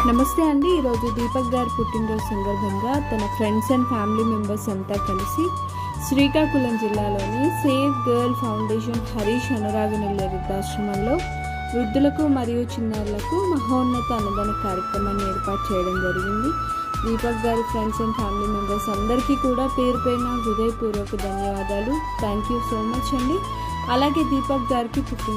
నమస్తే అండి. ఈరోజు దీపక్ గారి పుట్టినరోజు సందర్భంగా తన ఫ్రెండ్స్ అండ్ ఫ్యామిలీ మెంబర్స్ అంతా కలిసి శ్రీకాకుళం జిల్లాలోని సేవ్ గర్ల్ ఫౌండేషన్ హరీష్ అనురాగనిల్ల వృద్ధాశ్రమంలో వృద్ధులకు మరియు చిన్నారులకు మహోన్నత అన్నదాన కార్యక్రమాన్ని ఏర్పాటు చేయడం జరిగింది. దీపక్ గారి ఫ్రెండ్స్ అండ్ ఫ్యామిలీ మెంబర్స్ అందరికీ కూడా పేరు పేరున హృదయపూర్వక ధన్యవాదాలు. థ్యాంక్ యూ సో మచ్ అండి. అలాగే దీపక్ గారికి పుట్టిన